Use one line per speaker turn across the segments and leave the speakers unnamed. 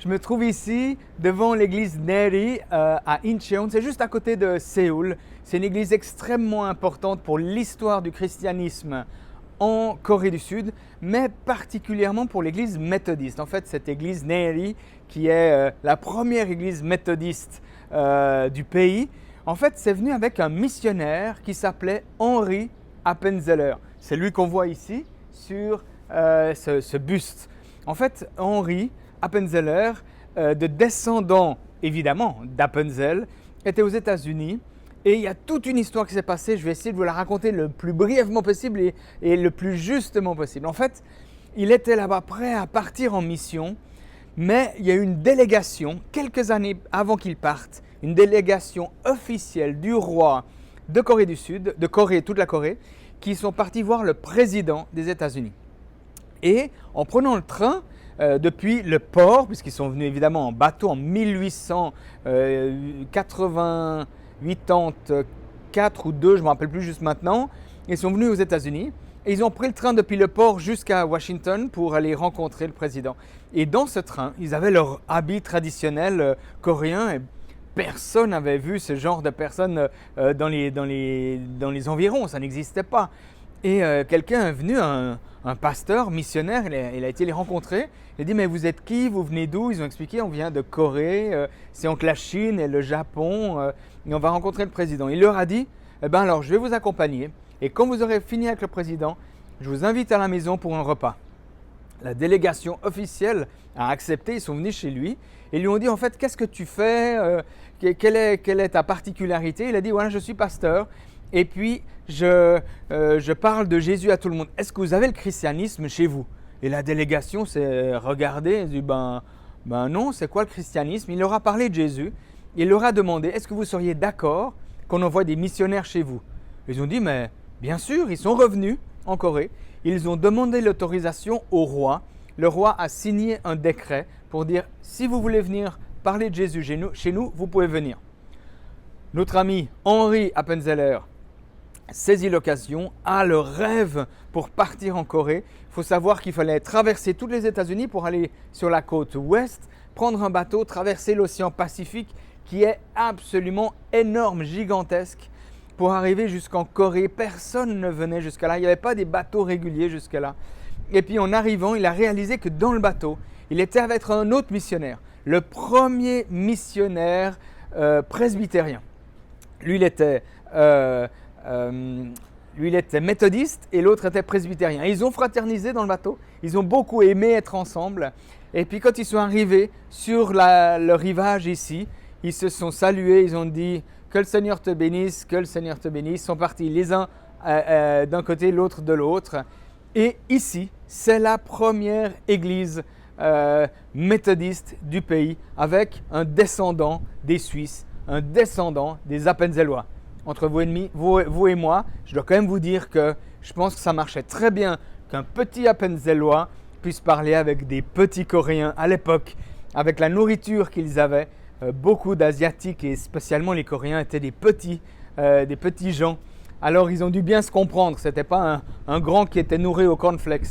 Je me trouve ici devant l'église Neri à Incheon, c'est juste à côté de Séoul. C'est une église extrêmement importante pour l'histoire du christianisme en Corée du Sud, mais particulièrement pour l'église méthodiste. En fait, cette église Neri, qui est la première église méthodiste du pays, en fait, c'est venu avec un missionnaire qui s'appelait Henri Appenzeller. C'est lui qu'on voit ici sur ce buste. En fait, Henri Appenzeller, de descendant évidemment d'Appenzell, était aux États-Unis et il y a toute une histoire qui s'est passée. Je vais essayer de vous la raconter le plus brièvement possible et le plus justement possible. En fait, il était là-bas prêt à partir en mission, mais il y a eu une délégation, quelques années avant qu'il parte, une délégation officielle du roi de Corée du Sud, de Corée, toute la Corée, qui sont partis voir le président des États-Unis. Et en prenant le train, depuis le port, puisqu'ils sont venus évidemment en bateau en 1884 ou 2, je ne me rappelle plus juste maintenant, ils sont venus aux États-Unis et ils ont pris le train depuis le port jusqu'à Washington pour aller rencontrer le président. Et dans ce train, ils avaient leur habit traditionnel coréen et personne n'avait vu ce genre de personnes dans les environs, ça n'existait pas. Et quelqu'un est venu, un pasteur, missionnaire, il a été les rencontrer. Il a dit, mais vous êtes qui? Vous venez d'où? Ils ont expliqué, on vient de Corée, c'est entre la Chine et le Japon, et on va rencontrer le président. Il leur a dit, eh bien alors je vais vous accompagner, et quand vous aurez fini avec le président, je vous invite à la maison pour un repas. La délégation officielle a accepté, ils sont venus chez lui, et lui ont dit, en fait, qu'est-ce que tu fais? Quelle est ta particularité? Il a dit, voilà, je suis pasteur. Et puis, je parle de Jésus à tout le monde. Est-ce que vous avez le christianisme chez vous? Et la délégation s'est regardée et dit, ben non, c'est quoi le christianisme? Il leur a parlé de Jésus. Il leur a demandé, est-ce que vous seriez d'accord qu'on envoie des missionnaires chez vous? Ils ont dit, mais bien sûr, ils sont revenus en Corée. Ils ont demandé l'autorisation au roi. Le roi a signé un décret pour dire, si vous voulez venir parler de Jésus chez nous, vous pouvez venir. Notre ami Henri Appenzeller saisit l'occasion, a le rêve pour partir en Corée. Il faut savoir qu'il fallait traverser tous les États-Unis pour aller sur la côte ouest, prendre un bateau, traverser l'océan Pacifique qui est absolument énorme, gigantesque, pour arriver jusqu'en Corée. Personne ne venait jusqu'à là, il n'y avait pas des bateaux réguliers jusqu'à là. Et puis en arrivant, il a réalisé que dans le bateau, il était avec un autre missionnaire, le premier missionnaire presbytérien. Lui, il était méthodiste et l'autre était presbytérien. Et ils ont fraternisé dans le bateau, ils ont beaucoup aimé être ensemble. Et puis quand ils sont arrivés sur le rivage ici, ils se sont salués, ils ont dit « Que le Seigneur te bénisse, que le Seigneur te bénisse ». Ils sont partis les uns d'un côté, l'autre de l'autre. Et ici, c'est la première église méthodiste du pays avec un descendant des Suisses, un descendant des Appenzellois. Entre vous et moi, je dois quand même vous dire que je pense que ça marchait très bien qu'un petit Appenzellois puisse parler avec des petits Coréens à l'époque, avec la nourriture qu'ils avaient. Beaucoup d'Asiatiques et spécialement les Coréens étaient des petits gens. Alors ils ont dû bien se comprendre, ce n'était pas un grand qui était nourri au cornflakes.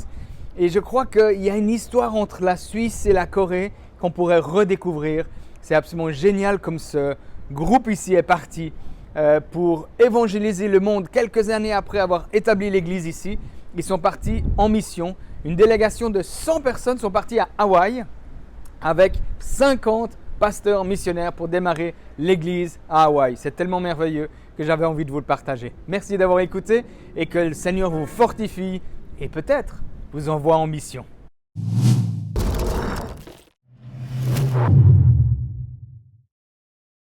Et je crois qu'il y a une histoire entre la Suisse et la Corée qu'on pourrait redécouvrir. C'est absolument génial comme ce groupe ici est parti pour évangéliser le monde. Quelques années après avoir établi l'église ici, ils sont partis en mission. Une délégation de 100 personnes sont parties à Hawaï avec 50 pasteurs missionnaires pour démarrer l'église à Hawaï. C'est tellement merveilleux que j'avais envie de vous le partager. Merci d'avoir écouté et que le Seigneur vous fortifie et peut-être vous envoie en mission.